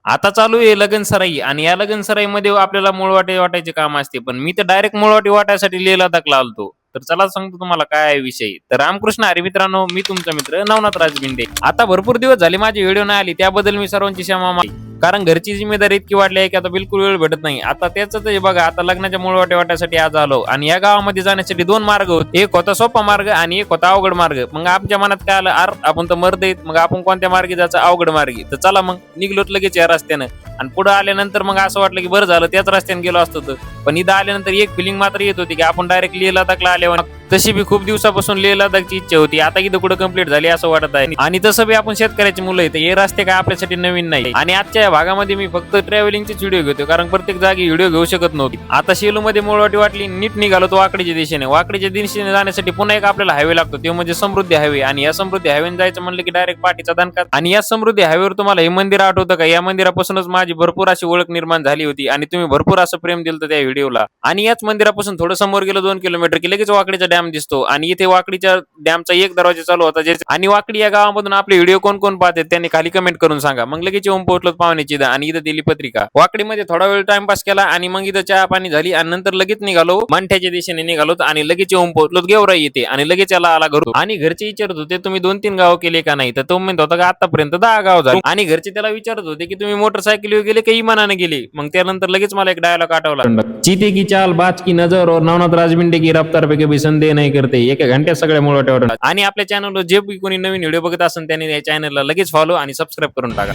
आता चालू आहे लगन सराई आणि या लगन सराई मध्ये आपल्याला मूळवाटे वाटायचे काम असते, पण मी तर डायरेक्ट मूळवाटे वाटायसाठी लेह लडाखला आलतो. तर चला सांगतो तुम्हाला काय आहे विषय. तर रामकृष्ण हरी मित्रांनो, मी तुमचा मित्र नवनाथ राजबिंडे. आता भरपूर दिवस झाले माझी व्हिडिओ नाही आली, त्याबद्दल मी सर्वांची क्षमा मागतो. कारण घरची जिम्मेदारी इतकी वाढली आहे की आता बिलकुल वेळ भेटत नाही. आता त्याच बघा, आता लग्नाच्या मूळवाटे वाटायसाठी आज आलो आणि या गावामध्ये जाण्यासाठी दोन मार्ग होते. एक होता सोपा मार्ग आणि एक होता अवघड मार्ग. मग आमच्या मनात काय आलं, आपण तर मर्द आहेत, मग आपण कोणत्या मार्गी जायचं, अवघड मार्गी. तर चला मग निघलोत लगेच या रस्त्यानं. आणि पुढे आल्यानंतर मग असं वाटलं की बरं झालं त्याच रस्त्याने गेलो असतो. पण इथं आल्यानंतर एक फिलिंग मात्र येत होती की आपण डायरेक्ट लेह लडाखला आल्यावर. तशी बी खूप दिवसापासून लेह लडाखची इच्छा होती, आता इथं कुठं कंप्लीट झाली असं वाटत आहे. आणि तसं बी आपण शेतकऱ्याची मुलं आहेत, हे रस्ते काय आपल्यासाठी नवीन नाही. आणि आजच्या या भागामध्ये मी फक्त ट्रॅव्हलिंगचेच व्हिडिओ घेतो, कारण प्रत्येक जागी व्हिडिओ घेऊ शकत नव्हती. आता शेलू मध्ये मूळवाटी वाटली, नीट निघालो तो वाकडीच्या दिशेने. वाकडीच्या दिशेने जाण्यासाठी पुन्हा एक आपल्याला हायवे लागतो, ते म्हणजे समृद्धी हायवे. आणि या समृद्धी हायवे जायचं म्हणलं की डायरेक्ट पाठीचा दणका. आणि या समृद्धी हायवेवर तुम्हाला हे मंदिर आठवतं का? या मंदिरापासूनच माझी भरपूर अशी ओळख निर्माण झाली होती आणि तुम्ही भरपूर असं प्रेम दिलं त्या व्हिडिओला. आणि याच मंदिरापासून थोडं समोर गेलो 2 किलोमीटर की लगेच वाकडीचा डॅम दिसतो. आणि इथे वाकडीच्या डॅमचा एक दरवाजा चालू होता. आणि वाकडी या गावामधून आपले व्हिडिओ कोण कोण पाहतात त्यांनी खाली कमेंट करून सांगा. मग लगेच येऊन पोहोचलो पाहुण्याची आणि इथं दिली पत्रिका. वाकडीमध्ये थोडा वेळ टाइमपास केला आणि मग इथं चहा पाणी झाली आणि नंतर लगेच निघालो मंठ्याच्या दिशेने निघालो आणि लगेच येऊन पोहोचलो गेवराई येते. आणि लगेच याला आला घरून. आणि घरचे विचारत होते तुम्ही 2-3 गाव केले का नाही, तर तो म्हणत होता का आतापर्यंत 10 गाव झाले. आणि घरचे त्याला विचारत होते की तुम्ही मोटरसायकल गेले का इमानाने गेले. मग त्यानंतर लगेच मला एक डायलॉग आठवला, चीते की चाल बाज की नजर और नवनाथ राजबिंडे की रफ्तार पे कभी संदेह नहीं करते. एका घंट्यात सगळ्या मुळवाट्यावर. आणि आपल्या चॅनलवर जे कोणी नवीन व्हिडिओ बघत असेल त्यांनी या चॅनलला लगेच फॉलो आणि सबस्क्राईब करून टाका.